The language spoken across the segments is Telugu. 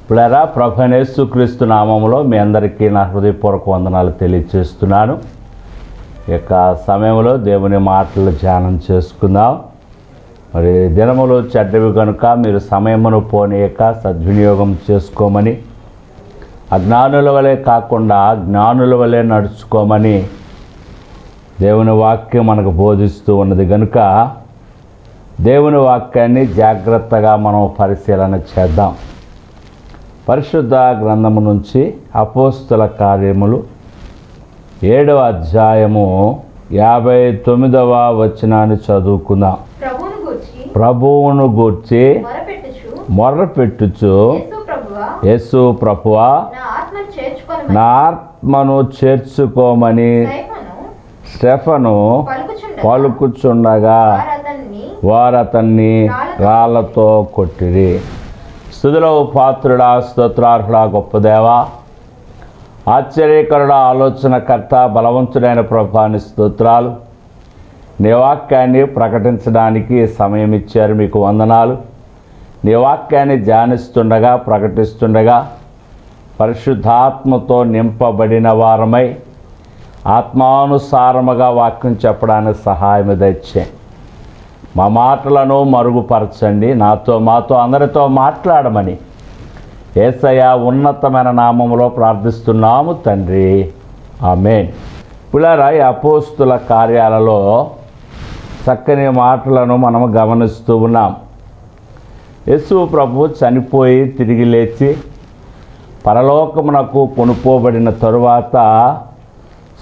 ఇప్పుడారా ప్రభువైన యేసుక్రీస్తు నామములో మీ అందరికీ నా హృదయపూర్వక వందనాలు తెలియజేస్తున్నాను. ఈ యొక్క సమయంలో దేవుని మాటలు ధ్యానం చేసుకుందాం. మరి దినములు చెడ్డవి కనుక మీరు సమయమును పోనీయక సద్వినియోగం చేసుకోమని, అజ్ఞానుల వలె కాకుండా జ్ఞానుల వలె నడుచుకోమని దేవుని వాక్యం మనకు బోధిస్తూ ఉన్నది కనుక దేవుని వాక్యాన్ని జాగ్రత్తగా మనం పరిశీలన చేద్దాం. పరిశుద్ధ గ్రంథము నుంచి అపోస్తుల కార్యములు 7వ అధ్యాయము 59వ వచనాన్ని చదువుకుందాం. ప్రభువును గూర్చి మొర్రపెట్టుచు యేసు ప్రభువా నా ఆత్మను చేర్చుకోమని స్టెఫను పలుకుచుండగా వారతన్ని రాళ్లతో కొట్టిరి. స్తుతిలో పాత్రుడా, స్తోత్రార్హుడా, గొప్ప దేవా, ఆశ్చర్యకరుడా, ఆలోచనకర్త, బలవంతుడైన ప్రభువాని స్తోత్రాలు. నీ వాక్యాన్ని ప్రకటించడానికి సమయం ఇచ్చారు, మీకు వందనాలు. నీ వాక్యాన్ని ధ్యానిస్తుండగా, ప్రకటిస్తుండగా పరిశుద్ధాత్మతో నింపబడిన వారమై ఆత్మానుసారముగా వాక్యం చెప్పడానికి సహాయం దయచే. మా మాటలను మరుగుపరచండి. మాతో అందరితో మాట్లాడమని యేసయ్య ఉన్నతమైన నామములో ప్రార్థిస్తున్నాము తండ్రి, ఆమేన్. పిల్లరా, ఈ అపోస్తుల కార్యాలలో చక్కని మాటలను మనము గమనిస్తూ ఉన్నాం. యేసు ప్రభు చనిపోయి తిరిగి లేచి పరలోకమునకు కొనుపోబడిన తరువాత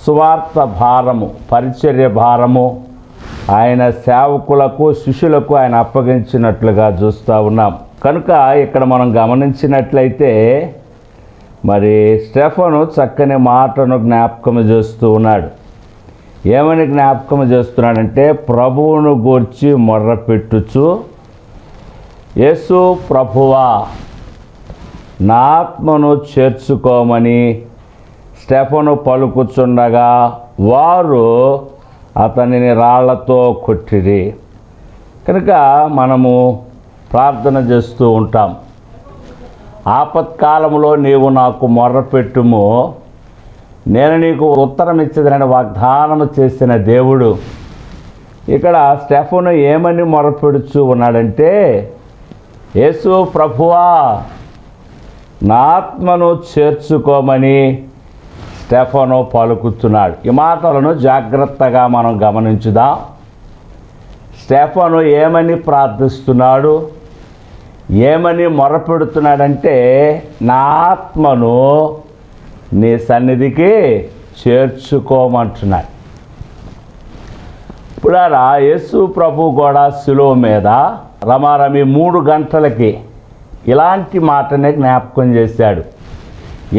సువార్త భారము, పరిచర్య భారము ఆయన సేవకులకు, శిష్యులకు ఆయన అప్పగించినట్లుగా చూస్తూ ఉన్నాం. కనుక ఇక్కడ మనం గమనించినట్లయితే మరి స్టెఫను చక్కని మాటను జ్ఞాపకం చేస్తూ ఉన్నాడు. ఏమని జ్ఞాపకం చేస్తున్నాడంటే, ప్రభువును గూర్చి మొర్రపెట్టుచు యేసు ప్రభువా నా ఆత్మను చేర్చుకోమని స్టెఫను పలుకుచుండగా వారు అతనిని రాళ్లతో కొట్టిరి. కనుక మనము ప్రార్థన చేస్తూ ఉంటాం, ఆపత్కాలంలో నీవు నాకు మొర్రపెట్టుము, నేను నీకు ఉత్తరం ఇచ్చేదని వాగ్దానం చేసిన దేవుడు ఇక్కడ స్టెఫను ఏమని మొర్రపెడుచు ఉన్నాడంటే, యేసు ప్రభువా నా ఆత్మను చేర్చుకోమని స్టెఫను పలుకుతున్నాడు. ఈ మాటలను జాగ్రత్తగా మనం గమనించుదాం. స్టెఫను ఏమని ప్రార్థిస్తున్నాడు, ఏమని మొరపెడుతున్నాడంటే, నా ఆత్మను నీ సన్నిధికి చేర్చుకోమంటున్నాడు. ఇప్పుడు యేసు ప్రభు కూడా శిలువ మీద రమారమి 3 గంటలకి ఇలాంటి మాటనే జ్ఞాపకం చేశాడు.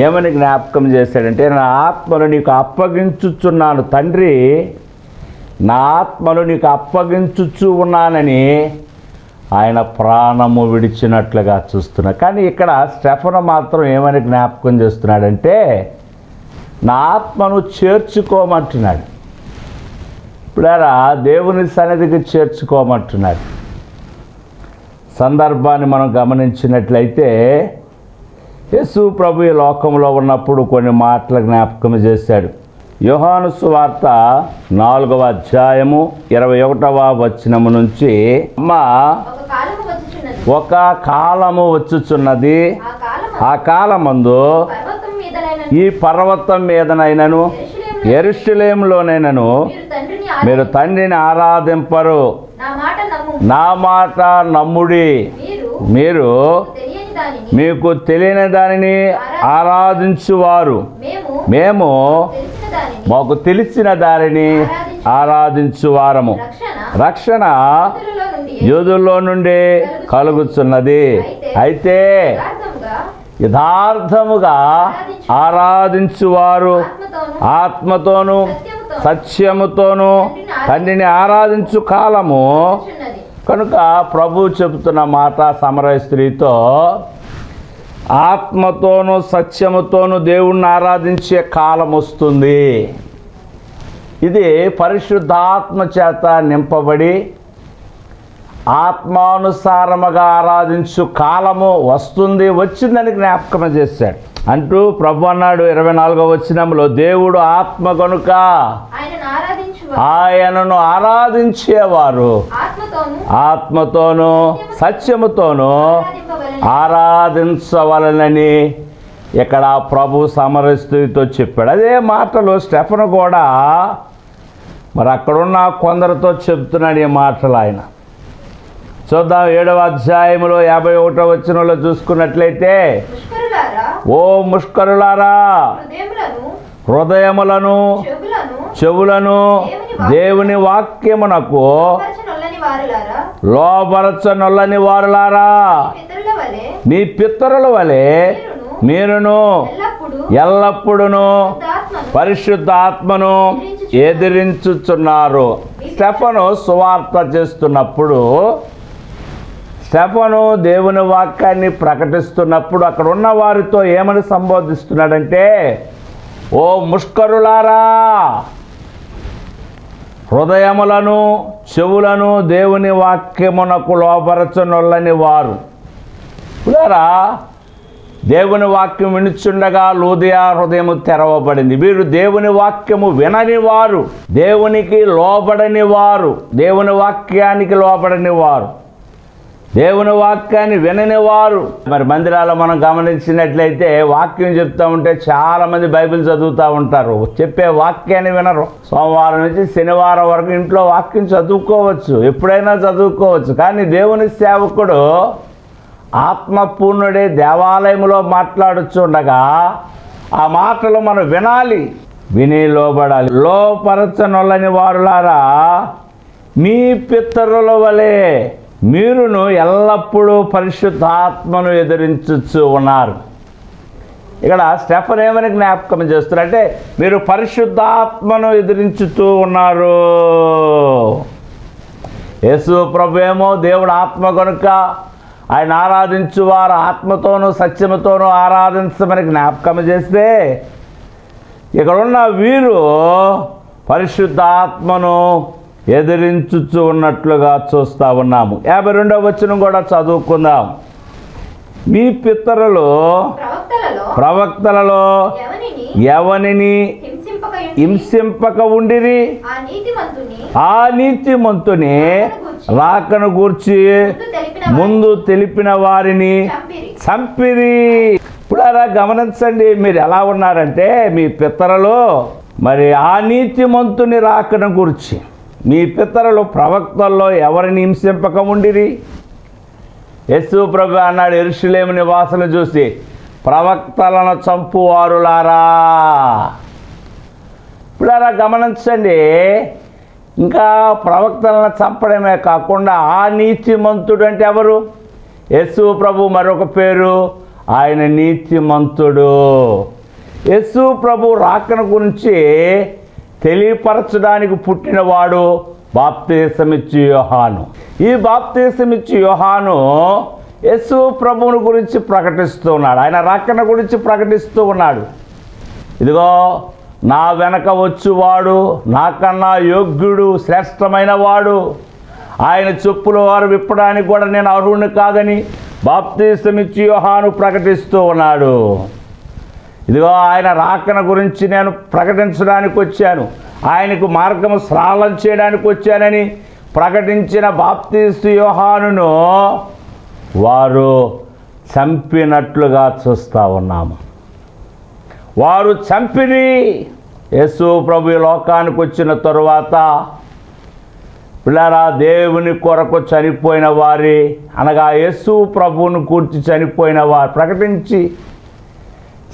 ఏమని జ్ఞాపకం చేశాడంటే, నా ఆత్మను నీకు అప్పగించుచున్నాను తండ్రి, నా ఆత్మను నీకు అప్పగించుచు ఉన్నానని ఆయన ప్రాణము విడిచినట్లుగా చూస్తున్నా. కానీ ఇక్కడ స్టెఫను మాత్రం ఏమని జ్ఞాపకం చేస్తున్నాడంటే, నా ఆత్మను చేర్చుకోమంటున్నాడు. ఇప్పుడారా దేవుని సన్నిధికి చేర్చుకోమంటున్నాడు. సందర్భాన్ని మనం గమనించినట్లయితే యేసు ప్రభు ఈ లోకంలో ఉన్నప్పుడు కొన్ని మాటలు జ్ఞాపకం చేశాడు. యోహాను సువార్త 4వ అధ్యాయము 21వ వచనము నుంచి, అమ్మా ఒక కాలము వచ్చుచున్నది, ఆ కాలమందు ఈ పర్వతం మీదనైనను యెరూషలేములోనైనను మీరు తండ్రిని ఆరాధింపరు, నా మాట నమ్ముడి, మీరు మీకు తెలియని దానిని ఆరాధించువారు, మేము మాకు తెలిసిన దానిని ఆరాధించువారము. రక్షణ యూదుల్లో నుండి కలుగుతున్నది, అయితే యథార్థముగా ఆరాధించువారు ఆత్మతోనూ సత్యముతోనూ తండ్రిని ఆరాధించు కాలము. కనుక ప్రభు చెబుతున్న మాట సమరయ స్త్రీతో, ఆత్మతోనూ సత్యముతోనూ దేవుణ్ణి ఆరాధించే కాలం వస్తుంది. ఇది పరిశుద్ధాత్మ చేత నింపబడి ఆత్మానుసారముగా ఆరాధించు కాలము వస్తుంది, వచ్చిందని జ్ఞాపకం చేశాడు. అంటూ ప్రభు అన్నాడు 24వ వచనంలో, దేవుడు ఆత్మ కనుక ఆయనను ఆరాధించేవారు ఆత్మతోనూ సత్యముతోనూ ఆరాధించవలనని ఇక్కడ ప్రభు సమరస్తుతో చెప్పాడు. అదే మాటలు స్టెఫను కూడా మరి అక్కడున్న కొందరితో చెప్తున్నాడు ఈ మాటలు ఆయన. చూద్దాం 7వ అధ్యాయంలో 51వ వచనంలో చూసుకున్నట్లయితే, ఓ ముష్కరులారా, హృదయములను చెవులను దేవుని వాక్యమునకు లోబరచనొల్లని వారులారా, మీ పితరుల వలె మీరును ఎల్లప్పుడూ పరిశుద్ధ ఆత్మను ఎదిరించుచున్నారు. స్టెఫను సువార్త చేస్తున్నప్పుడు, స్టెఫను దేవుని వాక్యాన్ని ప్రకటిస్తున్నప్పుడు అక్కడ ఉన్న వారితో ఏమని సంబోధిస్తున్నాడంటే, ఓ ముష్కరులారా, హృదయములను చెవులను దేవుని వాక్యమునకు లోబరచనొల్లని వారు. పులారా, దేవుని వాక్యం వినుచుండగా లూదియా హృదయము తెరవబడింది. వీరు దేవుని వాక్యము వినని వారు, దేవునికి లోబడని వారు, దేవుని వాక్యానికి లోబడని వారు, దేవుని వాక్యాన్ని వినని వారు. మరి మందిరాల్లో మనం గమనించినట్లయితే వాక్యం చెప్తూ ఉంటే చాలామంది బైబిల్ చదువుతూ ఉంటారు, చెప్పే వాక్యాన్ని వినరు. సోమవారం నుంచి శనివారం వరకు ఇంట్లో వాక్యం చదువుకోవచ్చు, ఎప్పుడైనా చదువుకోవచ్చు. కానీ దేవుని సేవకుడు ఆత్మపూర్ణుడే దేవాలయంలో మాట్లాడుచుండగా ఆ మాటలు మనం వినాలి, విని లోబడాలి. లోపరచనొల్లని వారులారా, మీ పితరుల వలె మీరును ఎల్లప్పుడూ పరిశుద్ధాత్మను ఎదిరించుచు ఉన్నారు. ఇక్కడ స్టెఫన్ ఏమని జ్ఞాపకం చేస్తున్నారంటే, మీరు పరిశుద్ధాత్మను ఎదిరించుతూ ఉన్నారు. యేసు ప్రభు ఏమో దేవుడు ఆత్మ కనుక ఆయన ఆరాధించువారు ఆత్మతోనూ సత్యముతోనూ ఆరాధించమని జ్ఞాపకం చేస్తే, ఇక్కడున్న వీరు పరిశుద్ధాత్మను ఎదిరించుచు ఉన్నట్లుగా చూస్తూ ఉన్నాము. 52వ వచనం కూడా చదువుకుందాం. మీ పితరులు ప్రవక్తలలో ఎవనిని హింసింపక ఉండిరి, ఆ నీతిమంతుని రాకను గూర్చి ముందు తెలిపిన వారిని చంపిరి. ఇప్పుడు అలా గమనించండి, మీరు ఎలా ఉన్నారంటే, మీ పితరులు మరి ఆ నీతిమంతుని రాకను గురించి, మీ పితరులు ప్రవక్తల్లో ఎవరిని హింసింపక ఉండిరి. యేసు ప్రభు అన్నాడు యెరూషలేము నివాసులను చూసి, ప్రవక్తలను చంపువారులారా. ఇప్పుడు అలా గమనించండి, ఇంకా ప్రవక్తలను చంపడమే కాకుండా ఆ నీతిమంతుడు అంటే ఎవరు? యేసు ప్రభు మరొక పేరు, ఆయన నీతిమంతుడు. యేసు ప్రభు రాకన గురించి తెలియపరచడానికి పుట్టినవాడు బాప్తిసమిచ్చు యోహాను. ఈ బాప్తిసమిచ్చు యోహాను యేసు ప్రభువుని గురించి ప్రకటిస్తూ ఉన్నాడు, ఆయన రాకన గురించి ప్రకటిస్తూ ఉన్నాడు. ఇదిగో నా వెనక వచ్చువాడు నాకన్నా యోగ్యుడు, శ్రేష్టమైన వాడు, ఆయన చెప్పుల వారు విప్పడానికి కూడా నేను అర్హుడిని కాదని బాప్తిసమిచ్చు యోహాను ప్రకటిస్తూ ఉన్నాడు. ఇదిగో ఆయన రాకన గురించి నేను ప్రకటించడానికి వచ్చాను, ఆయనకు మార్గము సరళం చేయడానికి వచ్చానని ప్రకటించిన బాప్తిస్తు యోహానును వారు చంపినట్లుగా చూస్తూ ఉన్నాము. వారు చంపిరి. యేసు ప్రభు లోకానికి వచ్చిన తరువాత పిల్లరా, దేవుని కొరకు చనిపోయిన వారి అనగా యేసు ప్రభువును కూర్చి చనిపోయిన వారు ప్రకటించి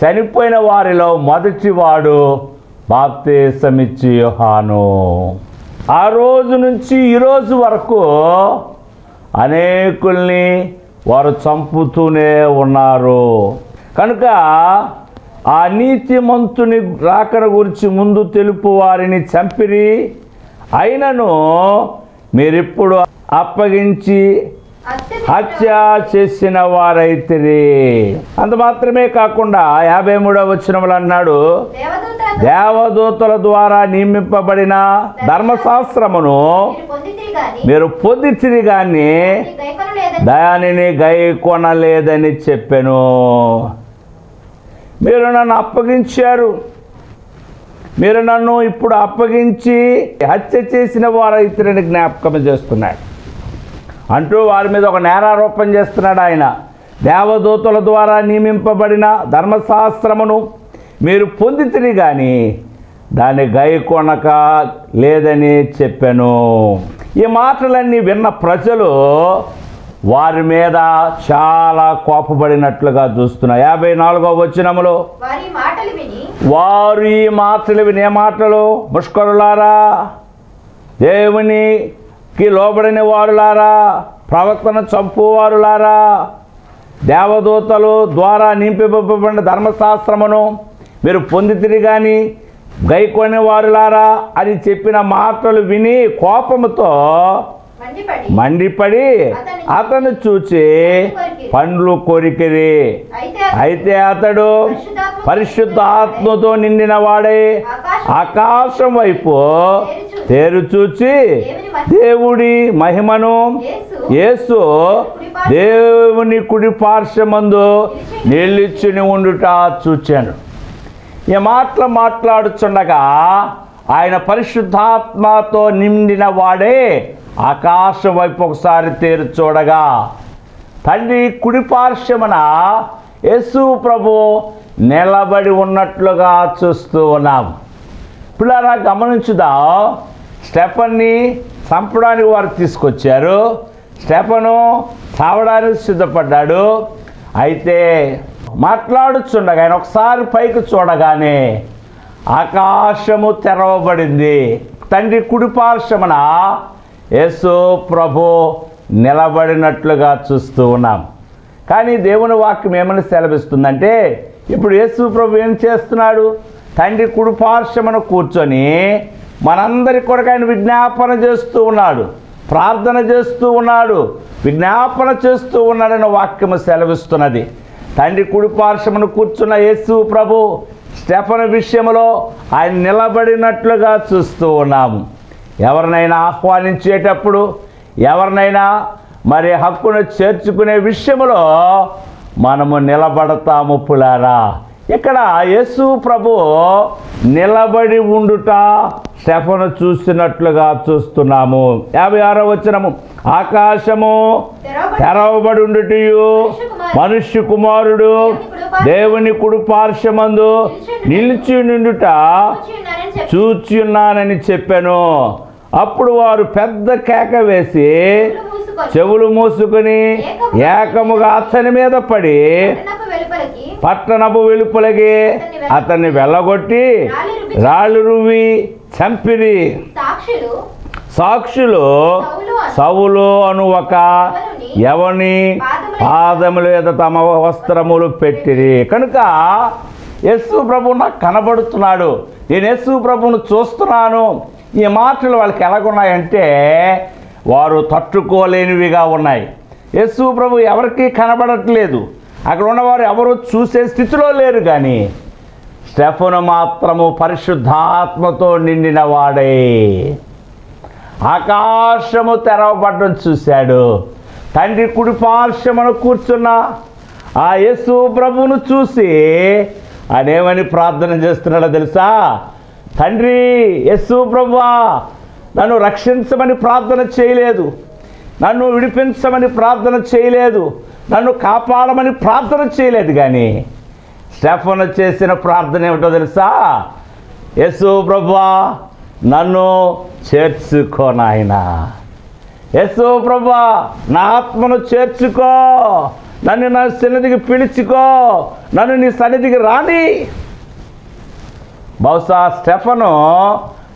చనిపోయిన వారిలో మొదటివాడు బాప్తిసమిచ్చు యోహాను. ఆ రోజు నుంచి ఈరోజు వరకు అనేకుల్ని వారు చంపుతూనే ఉన్నారు. కనుక ఆ నీతిమంతుని రాకడ గురించి ముందు తెలుపు వారిని చంపిరి. అయినను మీరిప్పుడు అప్పగించి హత్య చేసిన వారైతిరి. అంత మాత్రమే కాకుండా 53వ వచనంలో అన్నాడు, దేవదూతల ద్వారా నియమింపబడిన ధర్మశాస్త్రమును మీరు పొందితిరి గాని దానిని గైకొనలేదని చెప్పెను. మీరు నన్ను అప్పగించారు, మీరు నన్ను ఇప్పుడు అప్పగించి హత్య చేసిన వారైతిరని జ్ఞాపకం చేస్తున్నాడు అంటూ వారి మీద ఒక నేరారోపణ చేస్తున్నాడు ఆయన. దేవదూతల ద్వారా నియమింపబడిన ధర్మశాస్త్రమును మీరు పొందితిరి కానీ దాన్ని గైకొనక లేదని చెప్పాను. ఈ మాటలన్నీ విన్న ప్రజలు వారి మీద చాలా కోపపడినట్లుగా చూస్తున్నారు. 54వ వచనములో వారు ఈ మాటలు విని, ఏ మాటలు? ముష్కరులారా, దేవునికి లోబడిన వారులారా, ప్రవక్తను చంపువారులారా, దేవదూతలు ద్వారా నింపబడిన ధర్మశాస్త్రమును మీరు పొందితిరి కానీ గైకొని వారులారా అని చెప్పిన మాటలు విని కోపముతో మండిపడి అతను చూచి పండ్లు కొరికిరి. అయితే అతడు పరిశుద్ధాత్మతో నిండిన వాడే ఆకాశం వైపు తేరు చూచి దేవుడి మహిమను, యేసు దేవుని కుడి పార్శ్వమందు నిలిచి ఉండుట చూచాను. ఈ మాటలు మాట్లాడుచుండగా ఆయన పరిశుద్ధాత్మతో నిండిన వాడే ఆకాశం వైపు ఒకసారి తేరు చూడగా తండ్రి కుడి పార్శ్వమున యేసు ప్రభు నిలబడి ఉన్నట్లుగా చూస్తూ ఉన్నాం. పిల్లరా గమనించుదాం, స్టెఫన్ని చంపడానికి వారు తీసుకొచ్చారు. స్టెఫను చావడానికి సిద్ధపడ్డాడు. అయితే మాట్లాడుచుండగా ఆయన ఒకసారి పైకి చూడగానే ఆకాశము తెరవబడింది. తండ్రి కుడి పార్శ్వమున యేసు ప్రభు నిలబడినట్లుగా చూస్తూ ఉన్నాం. కానీ దేవుని వాక్యం ఏమని సెలవిస్తుందంటే, ఇప్పుడు యేసు ప్రభు ఏం చేస్తున్నాడు? తండ్రి కుడి పార్శ్వమున కూర్చొని మనందరి కొరకు ఆయన విజ్ఞాపన చేస్తూ ఉన్నాడు, ప్రార్థన చేస్తూ ఉన్నాడు, విజ్ఞాపన చేస్తూ ఉన్నాడని వాక్యము సెలవిస్తున్నది. తండ్రి కుడి పార్శ్వమున కూర్చున్న యేసు ప్రభు స్టెఫను విషయంలో ఆయన నిలబడినట్లుగా చూస్తూ ఉన్నాము. ఎవరినైనా ఆహ్వానించేటప్పుడు, ఎవరినైనా మరి హక్కును చేర్చుకునే విషయంలో మనము నిలబడతాము. పులారా, ఇక్కడ యేసు ప్రభు నిలబడి ఉండుట స్టెఫను చూసినట్లుగా చూస్తున్నాము. 56వ వచనము, ఆకాశము తెరవబడి ఉండుటయు మనుష్య కుమారుడు దేవుని కుడి పార్శ్వమందు నిలిచి నుండుట చూచి ఉన్నానని చెప్పాను. అప్పుడు వారు పెద్ద కేక వేసి చెవులు మూసుకుని ఏకముగా అతని మీద పడి పట్టణపు వెలుపలకి అతన్ని వెళ్ళగొట్టి రాళ్ళు రువ్వి చంపిరి. సాక్షులు సౌలు అను ఒక యవని పాదముల మీద తమ వస్త్రములు పెట్టిరి. కనుక యేసు ప్రభు నాకు కనబడుతున్నాడు, నేను యేసు ప్రభువును చూస్తున్నాను. ఈ మాటలు వాళ్ళకి ఎలాగున్నాయంటే వారు తట్టుకోలేనివిగా ఉన్నాయి. యేసు ప్రభు ఎవరికి కనబడట్లేదు, అక్కడ ఉన్నవారు ఎవరు చూసే స్థితిలో లేరు. కానీ స్టెఫను మాత్రము పరిశుద్ధాత్మతో నిండిన వాడే ఆకాశము తెరవబడ్డం చూశాడు. తండ్రి కుడి పార్శ్వమున కూర్చున్న ఆ యేసు ప్రభువును చూసి ఆయనేమని ప్రార్థన చేస్తున్నాడో తెలుసా? తండ్రి, యేసు ప్రభువా, నన్ను రక్షించమని ప్రార్థన చేయలేదు, నన్ను విడిపించమని ప్రార్థన చేయలేదు, నన్ను కాపాడమని ప్రార్థన చేయలేదు. కానీ స్టెఫను చేసిన ప్రార్థన ఏమిటో తెలుసా? యేసు ప్రభువా, నన్ను చేర్చుకో నాయనా, యేసు ప్రభువా, నా ఆత్మను చేర్చుకో, నన్ను నా సన్నిధికి పిలుచుకో, నన్ను నీ సన్నిధికి రాని. బహుశా స్టెఫను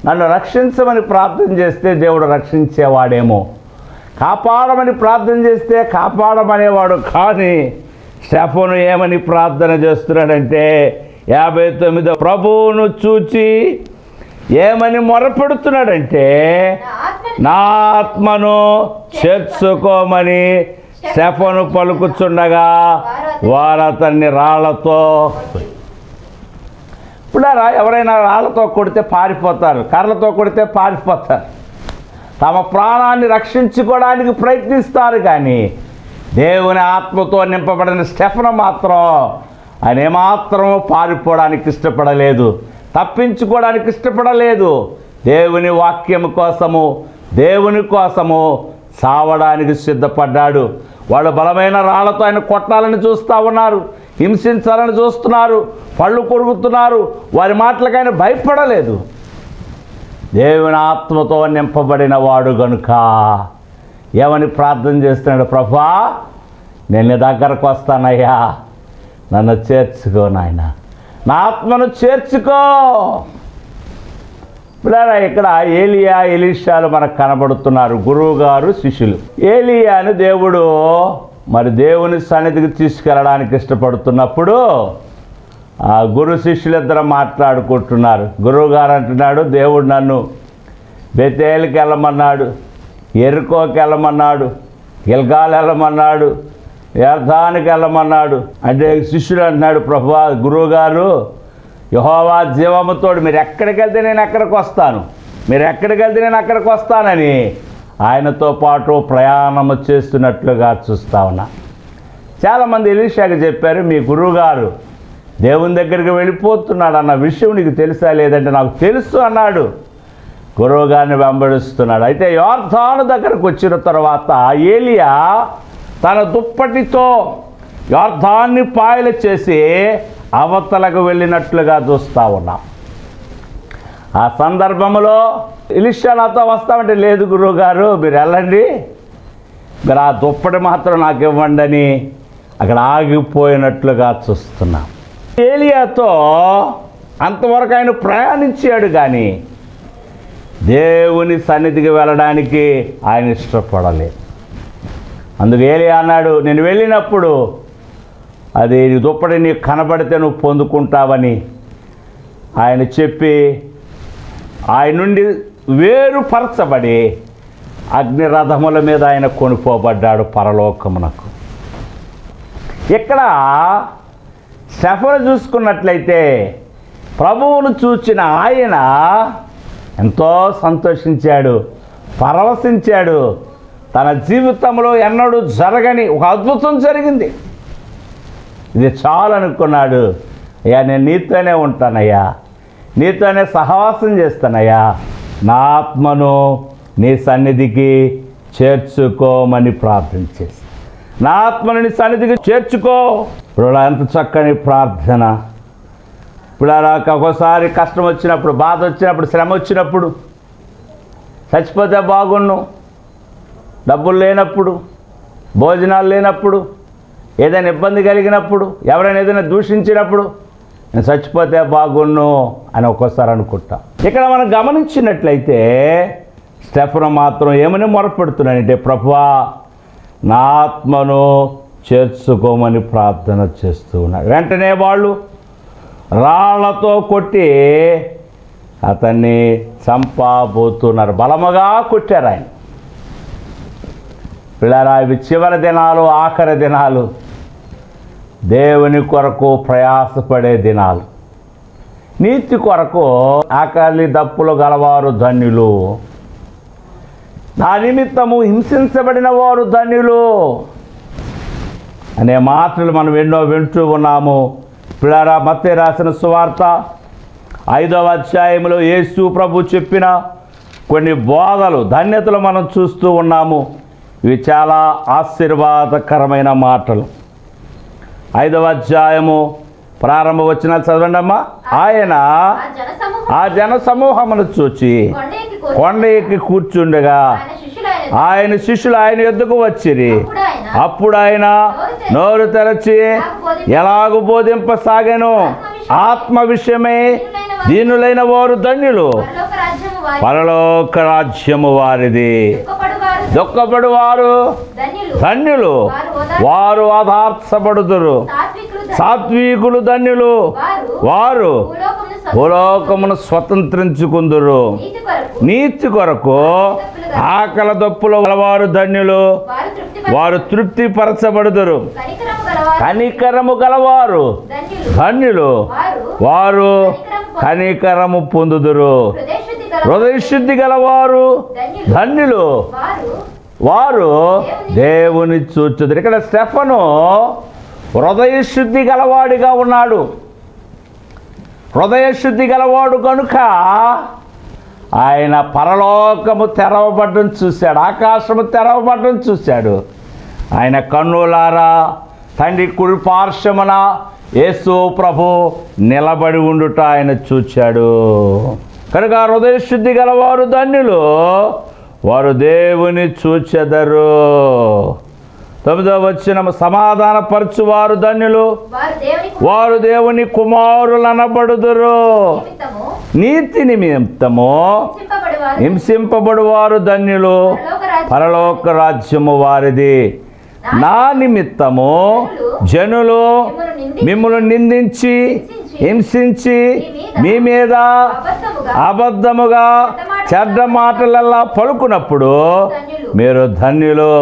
నన్ను రక్షించమని ప్రార్థన చేస్తే దేవుడు రక్షించేవాడేమో, కాపాడమని ప్రార్థన చేస్తే కాపాడమనేవాడు. కానీ స్టెఫను ఏమని ప్రార్థన చేస్తున్నాడంటే 59 ప్రభువును చూచి ఏమని మొరపెడుతున్నాడంటే, నా ఆత్మను చేర్చుకోమని స్టెఫను పలుకుచుండగా వారు అతన్ని రాళ్లతో. ఇప్పుడు ఎవరైనా రాళ్లతో కొడితే పారిపోతారు, కర్రలతో కొడితే పారిపోతారు, తమ ప్రాణాన్ని రక్షించుకోవడానికి ప్రయత్నిస్తారు. కానీ దేవుని ఆత్మతో నింపబడిన స్టెఫను మాత్రం ఆయన ఏమాత్రం పారిపోవడానికి ఇష్టపడలేదు, తప్పించుకోవడానికి ఇష్టపడలేదు. దేవుని వాక్యం కోసము, దేవుని కోసము సావడానికి సిద్ధపడ్డాడు. వాళ్ళు బలమైన రాళ్లతో ఆయన కొట్టాలని చూస్తూ ఉన్నారు, హింసించాలని చూస్తున్నారు, పళ్ళు కొరుకుతున్నారు. వారి మాటలకు ఆయన భయపడలేదు. దేవుని ఆత్మతో నింపబడిన వాడు గనుక ఏమని ప్రార్థన చేస్తున్నాడు? ప్రభా, నేను నీ దగ్గరకు వస్తానయ్యా, నన్ను చేర్చుకో నాయన, నా ఆత్మను చేర్చుకో. ఇప్పుడు ఇక్కడ ఏలియా, ఎలీషాలు మనకు కనబడుతున్నారు, గురువు గారు, శిష్యులు. ఏలియాను దేవుడు మరి దేవుని సన్నిధికి తీసుకెళ్ళడానికి ఇష్టపడుతున్నప్పుడు ఆ గురు శిష్యులిద్దరు మాట్లాడుకుంటున్నారు. గురువు గారు అంటున్నాడు, దేవుడు నన్ను బెతేలుకి వెళ్ళమన్నాడు, ఎరుకోకి వెళ్ళమన్నాడు, గిల్గాల్ వెళ్ళమన్నాడు, యర్దానికి వెళ్ళమన్నాడు. అంటే శిష్యుడు అంటున్నాడు, ప్రభువా, గురువు గారు, యెహోవా జీవముతోడు మీరు ఎక్కడికి వెళ్తే నేను ఎక్కడికి వస్తాను, మీరు ఎక్కడికి వెళ్తే నేను అక్కడికి వస్తానని ఆయనతో పాటు ప్రయాణము చేస్తున్నట్లుగా చూస్తా ఉన్నా. చాలామంది ఎలీషాకి చెప్పారు, మీ గురువుగారు దేవుని దగ్గరికి వెళ్ళిపోతున్నాడు అన్న విషయం నీకు తెలుసా? లేదంటే నాకు తెలుసు అన్నాడు. గురువు గారిని వెంబడిస్తున్నాడు. అయితే యోర్దాను దగ్గరకు వచ్చిన తర్వాత ఏలియా తన దుప్పటితో యోర్దాన్ని పాయలు చేసి అవతలకు వెళ్ళినట్లుగా చూస్తూ ఉన్నాం. ఆ సందర్భంలో ఎలీషా నాతో వస్తామంటే, లేదు గురువుగారు, మీరు వెళ్ళండి, మీరు ఆ దుప్పటి మాత్రం నాకు ఇవ్వండి అని అక్కడ ఆగిపోయినట్లుగా చూస్తున్నాం. ఏలియాతో అంతవరకు ఆయన ప్రయాణించాడు, కానీ దేవుని సన్నిధికి వెళ్ళడానికి ఆయన ఇష్టపడలేదు. అందుకు ఏలియా అన్నాడు, నేను వెళ్ళినప్పుడు అది దుప్పటి నీకు కనబడితే నువ్వు పొందుకుంటావని ఆయన చెప్పి ఆయన నుండి వేరుపరచబడి అగ్నిరథముల మీద ఆయన కొనిపోబడ్డాడు పరలోకమునకు. ఇక్కడ స్టెఫను చూసుకున్నట్లయితే ప్రభువును చూచిన ఆయన ఎంతో సంతోషించాడు, పరవశించాడు. తన జీవితంలో ఎన్నడూ జరగని ఒక అద్భుతం జరిగింది. ఇది చాలు అనుకున్నాడు. అయ్యా, నేను నీతోనే ఉంటానయ్యా, నీతోనే సహవాసం చేస్తానయ్యా, నా ఆత్మను నీ సన్నిధికి చేర్చుకోమని ప్రార్థన చేసి, నా ఆత్మను నీ సన్నిధికి చేర్చుకో. ఇప్పుడు ఎంత చక్కని ప్రార్థన. ఇప్పుడు ఒక్కోసారి కష్టం వచ్చినప్పుడు, బాధ వచ్చినప్పుడు, శ్రమ వచ్చినప్పుడు, చచ్చిపోతే బాగుండు, డబ్బులు లేనప్పుడు, భోజనాలు లేనప్పుడు, ఏదైనా ఇబ్బంది కలిగినప్పుడు, ఎవరైనా ఏదైనా దూషించినప్పుడు, నేను చచ్చిపోతే బాగుండు అని ఒక్కోసారి అనుకుంటా. ఇక్కడ మనం గమనించినట్లయితే స్టెఫను మాత్రం ఏమని మొరపెడుతున్నానంటే, ప్రభువా, నా ఆత్మను చేర్చుకోమని ప్రార్థన చేస్తూ ఉన్నాడు. వెంటనే వాళ్ళు రాళ్లతో కొట్టి అతన్ని చంపబోతున్నారు. బలముగా కొట్టారు ఆయన. పిల్లరా, ఇవి చివరి దినాలు, ఆఖరి దినాలు, దేవుని కొరకు ప్రయాసపడే దినాలు. నీతి కొరకు ఆకలి దప్పులు గలవారు ధన్యులు, నా నిమిత్తము హింసించబడిన వారు ధన్యులు అనే మాటలు మనం ఎన్నో వింటూ ఉన్నాము. పిల్లరా, మత్తయి రాసిన సువార్త 5వ అధ్యాయంలో యేసు ప్రభు చెప్పిన కొన్ని బోధలు, ధన్యతలు మనం చూస్తూ ఉన్నాము. ఇవి చాలా ఆశీర్వాదకరమైన మాటలు. 5వ అధ్యాయము ప్రారంభ వచనాలు చదవండి అమ్మా. ఆయన ఆ జన సమూహమును చూచి కొండ ఎక్కి కూర్చుండగా ఆయన శిష్యులు ఆయన యొద్దకు వచ్చిరి. అప్పుడు ఆయన నోరు తెరచి ఎలాగూ బోధింపసాగాను, ఆత్మ విషయమై దీనులైన వారు ధన్యులు, పరలోక రాజ్యము వారిది. దుఃఖపడు వారు ధన్యులు, వారు ఓదార్చబడుదురు. సాత్వికులు ధన్యులు, వారు భూలోకమును స్వతంత్రించుకుందురు. నీతి కొరకు ఆకలి దప్పులు గలవారు ధన్యులు, వారు తృప్తిపరచబడుదురు. కనికరము గలవారు ధన్యులు, వారు కనికరము పొందుదురు. హృదయశుద్ధి గలవారు ధన్యులు, వారు దేవుని చూచుదురు. ఇక్కడ స్టెఫను హృదయశుద్ధి గలవాడిగా ఉన్నాడు. హృదయశుద్ధి గలవాడు కనుక ఆయన పరలోకము తెరవబడ్డం చూశాడు, ఆకాశము తెరవబడ్డం చూశాడు. ఆయన కన్నులారా తండ్రి కుడి పార్శ్వమున యేసు ప్రభు నిలబడి ఉండుట ఆయన చూచాడు. కనుక హృదయశుద్ధి గలవారు ధన్యులు, వారు దేవుని చూచెదరు. 9వ వచనం, సమాధానపరచువారు ధన్యులు, వారు దేవుని కుమారులు అనబడుదురు. నీతి నిమిత్తము హింసింపబడువారు ధన్యులు, పరలోక రాజ్యము వారిది. నా నిమిత్తము జనులు మిమ్మును నిందించి హింసించి మీ మీద అబద్ధముగా చెడ్డ మాటలల్లా పలుకున్నప్పుడు మీరు ధన్యులు,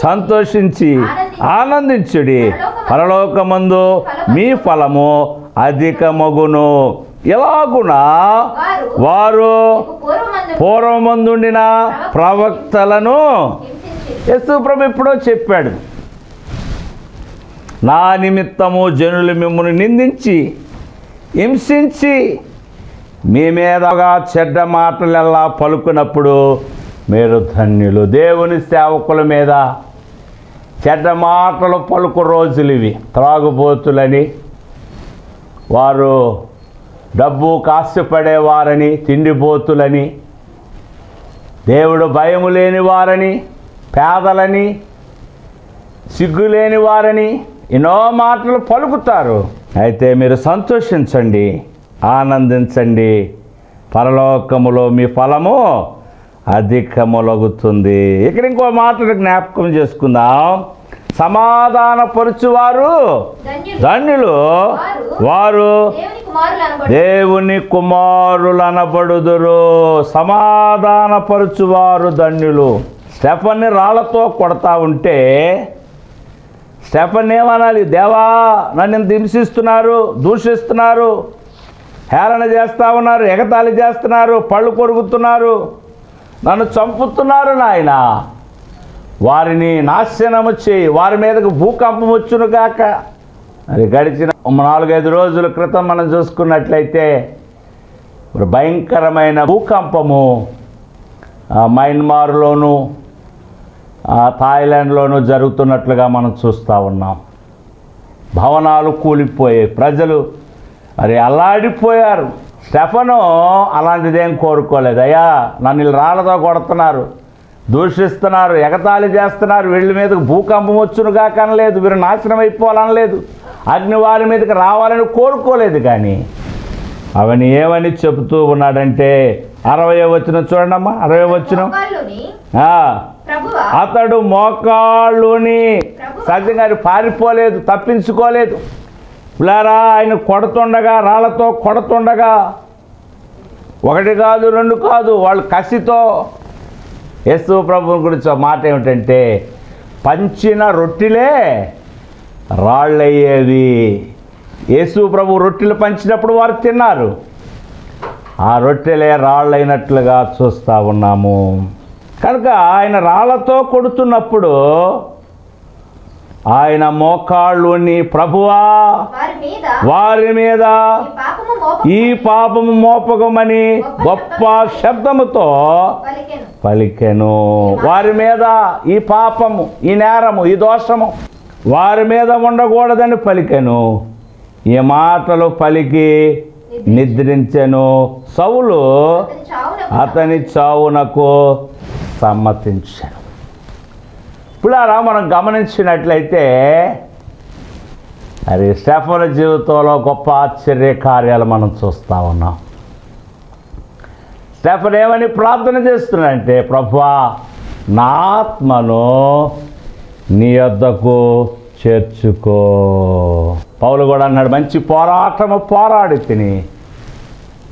సంతోషించి ఆనందించుడి, పరలోకమందు మీ ఫలము అధికమగును. ఎలాగున వారు పూర్వమందుండిన ప్రవక్తలను యేసు ప్రభు ఎప్పుడో చెప్పాడు. నా నిమిత్తము జనులు మిమ్మల్ని నిందించి హింసించి మీ మీదగా చెడ్డ మాటలెల్లా పలుకున్నప్పుడు మీరు ధన్యులు. దేవుని సేవకుల మీద చెడ్డ మాటలు పలుకు రోజులు ఇవి. త్రాగుబోతులని, వారు డబ్బు కాస్యపడేవారని, తిండిబోతులని, దేవుడు భయము లేని వారని, పేదలని, సిగ్గులేని వారని ఎన్నో మాటలు పలుకుతారు. అయితే మీరు సంతోషించండి, ఆనందించండి, పరలోకములో మీ ఫలము అధికములగుతుంది. ఇక్కడ ఇంకో మాటలు జ్ఞాపకం చేసుకుందాం. సమాధానపరుచువారు ధన్యులు, వారు దేవుని కుమారులు అనబడుదురు. సమాధానపరుచువారు ధన్యులు. స్టెఫన్ని రాళ్లతో కొడతా ఉంటే స్టెఫన్ ఏమనాలి? దేవా, నన్ను ఇంత హింసిస్తున్నారు, దూషిస్తున్నారు, హేళన చేస్తూ ఉన్నారు, ఎగతాళి చేస్తున్నారు, పళ్ళు కొరుకుతున్నారు, నన్ను చంపుతున్నారు నాయన, వారిని నాశనము చేయి, వారి మీదకు భూకంపం వచ్చును గాక. అది గడిచిన 4-5 రోజుల క్రితం మనం చూసుకున్నట్లయితే భయంకరమైన భూకంపము మయన్మార్లోను థాయిలాండ్లోనూ జరుగుతున్నట్లుగా మనం చూస్తూ ఉన్నాం. భవనాలు కూలిపోయాయి, ప్రజలు అల్లాడిపోయారు. స్టెఫను అలాంటిదేం కోరుకోలేదు. అయ్యా, నన్ను రాళ్ళతో కొడుతున్నారు, దూషిస్తున్నారు, ఎగతాళి చేస్తున్నారు, వీళ్ళ మీదకు భూకంపం వచ్చునుగా కనలేదు, వీరు నాశనం అయిపోవాలనలేదు, అగ్ని వారి మీదకి రావాలని కోరుకోలేదు. కానీ అవన్నీ ఏమని చెబుతూ ఉన్నాడంటే 60వ వచనం చూడండమ్మా. 60వ వచనం, అతడు మోకాళ్ళుని సత్యంగా పారిపోలేదు, తప్పించుకోలేదు. పిల్లారా, ఆయన కొడుతుండగా, రాళ్లతో కొడుతుండగా, 1 కాదు 2 కాదు, వాళ్ళు కసితో యేసు ప్రభువు గురించి మాట ఏమిటంటే, పంచిన రొట్టెలే రాళ్ళయ్యేవి. యేసు ప్రభు రొట్టెలు పంచినప్పుడు వారు తిన్నారు, ఆ రొట్టెలే రాళ్ళైనట్లుగా చూస్తూ ఉన్నాము. కనుక ఆయన రాళ్లతో కొడుతున్నప్పుడు ఆయన మోకాళ్ళుని, ప్రభువా వారి మీద ఈ పాపము మోపకమని గొప్ప శబ్దముతో పలికెను. వారి మీద ఈ పాపము, ఈ నేరము, ఈ దోషము వారి మీద ఉండకూడదని పలికెను. ఈ మాటలు పలికి నిద్రించెను. సౌలు అతని చావునకు సమ్మతించాడు. ఇప్పుడారా మనం గమనించినట్లయితే అది స్టెఫను జీవితంలో గొప్ప ఆశ్చర్య కార్యాలు మనం చూస్తూ ఉన్నాం. స్టెఫన్ ఏమని ప్రార్థన చేస్తున్నాడంటే, ప్రభువా నా ఆత్మను నీ యొద్దకు చేర్చుకో. పౌలు కూడా అన్నాడు, మంచి పోరాటము పోరాడి తిని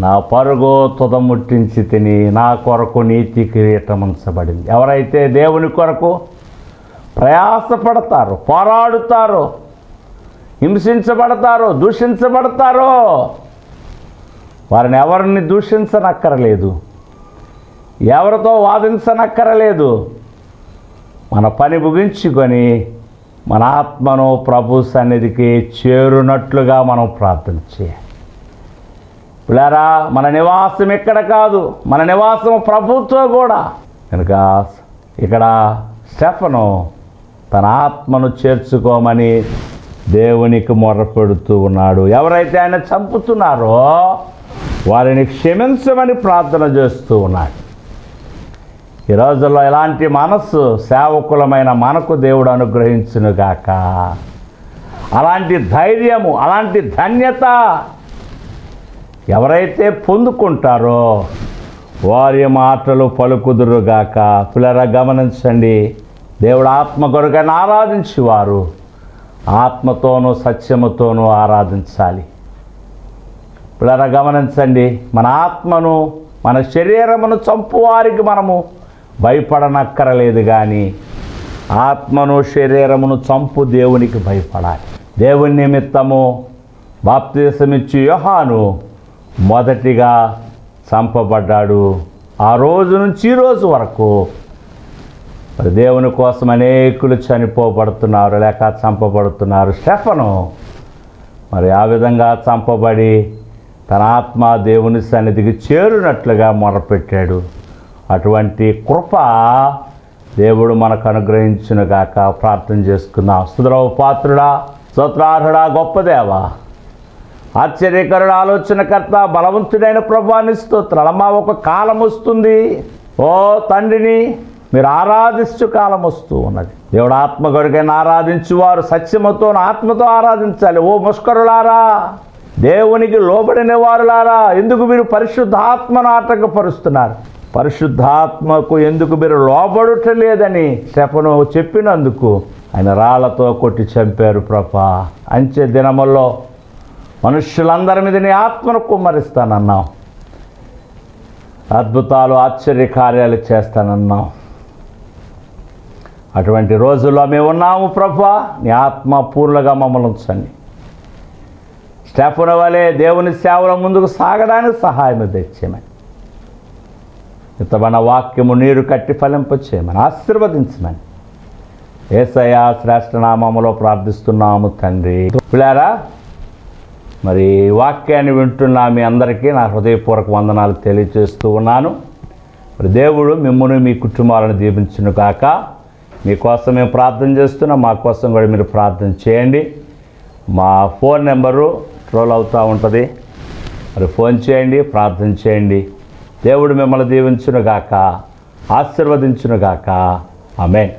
నా పరుగు తుదముట్టించి తిని నా కొరకు నీతి కిరీటం ఉంచబడింది. ఎవరైతే దేవుని కొరకు ప్రయాసపడతారో, పోరాడుతారో, హింసించబడతారో, దూషించబడతారో వారిని ఎవరిని దూషించనక్కరలేదు, ఎవరితో వాదించనక్కరలేదు. మన పని ముగించుకొని మన ఆత్మను ప్రభు సన్నిధికి చేరునట్లుగా మనం ప్రార్థన చేయాలి. పిల్లారా, మన నివాసం ఎక్కడ కాదు, మన నివాసం ప్రభుతో కూడా. కనుక ఇక్కడ స్టెఫను తన ఆత్మను చేర్చుకోమని దేవునికి మొర్రపెడుతూ ఉన్నాడు. ఎవరైతే ఆయన చంపుతున్నారో వారిని క్షమించమని ప్రార్థన చేస్తూ ఉన్నాడు. ఈ రోజుల్లో ఇలాంటి మనస్సు సేవకులమైన మనకు దేవుడు అనుగ్రహించునుగాక. అలాంటి ధైర్యము, అలాంటి ధన్యత ఎవరైతే పొందుకుంటారో వారి మాటలు పలుకుదురుగాక. పిల్లరా, గమనించండి, దేవుడు ఆత్మ కొరకని ఆరాధించేవారు ఆత్మతోనూ సత్యముతోనూ ఆరాధించాలి. పిల్లరా, గమనించండి, మన ఆత్మను, మన శరీరమును చంపువారికి మనము భయపడనక్కరలేదు, కానీ ఆత్మను శరీరమును చంపు దేవునికి భయపడాలి. దేవుని నిమిత్తము బాప్తిసమిచ్చి యోహాను మొదటిగా చంపబడ్డాడు. ఆ రోజు నుంచి ఈ రోజు వరకు మరి దేవుని కోసం అనేకులు చనిపోబడుతున్నారు, లేక చంపబడుతున్నారు. స్టెఫను మరి ఆ విధంగా చంపబడి తన ఆత్మ దేవుని సన్నిధికి చేరునట్లుగా మొరపెట్టాడు. అటువంటి కృప దేవుడు మనకు అనుగ్రహించునుగాక. ప్రార్థన చేసుకుందాం. స్తుతులకు పాత్రుడా, స్తోత్రార్హుడా, గొప్ప దేవా, ఆశ్చర్యకరుడు, ఆలోచనకర్త, బలవంతుడైన ప్రభువాని స్తోత్రాలు. అమ్మా, ఒక కాలం వస్తుంది, ఓ తండ్రిని మీరు ఆరాధించు కాలం వస్తూ ఉన్నది. దేవుడు ఆత్మ కొరకైనా ఆరాధించువారు సత్యముతో ఆత్మతో ఆరాధించాలి. ఓ ముష్కరులారా, దేవునికి లోబడిన వారులారా, ఎందుకు మీరు పరిశుద్ధాత్మను ఆటంకపరుస్తున్నారు? పరిశుద్ధాత్మకు ఎందుకు మీరు లోబడటలేదని స్టెఫను చెప్పినందుకు ఆయన రాళ్లతో కొట్టి చంపారు. ప్రభా, అంచె దినముల్లో మనుష్యులందరి మీద నీ ఆత్మను కుమ్మరిస్తానన్నావు, అద్భుతాలు ఆశ్చర్య కార్యాలు చేస్తానన్నావు. అటువంటి రోజుల్లో మేము ఉన్నాము ప్రభా. నీ ఆత్మ పూర్ణంగా మమ్మల్ని ఉంచండి. స్టెఫను వలె దేవుని సేవలో ముందుకు సాగడానికి సహాయం తెచ్చేయమని, ఇంతమన్న వాక్యము నీరు కట్టి ఫలింపచేయమని, ఆశీర్వదించమని యేసయ్య శ్రేష్ఠ నామములో ప్రార్థిస్తున్నాము తండ్రి. పిల్లారా, మరి వాక్యాన్ని వింటున్న మీ అందరికీ నా హృదయపూర్వక వందనాలు తెలియజేస్తూ ఉన్నాను. మరి దేవుడు మిమ్మల్ని మీ కుటుంబాలను దీవించును కాక. మీకోసం మేము ప్రార్థన చేస్తున్నాం, మా కోసం కూడా మీరు ప్రార్థన చేయండి. మా ఫోన్ నెంబరు ట్రోల్ అవుతూ ఉంటుంది, మరి ఫోన్ చేయండి, ప్రార్థన చేయండి. దేవుడు మిమ్మల్ని దీవించును గాక, ఆశీర్వదించును గాక. ఆమేన్.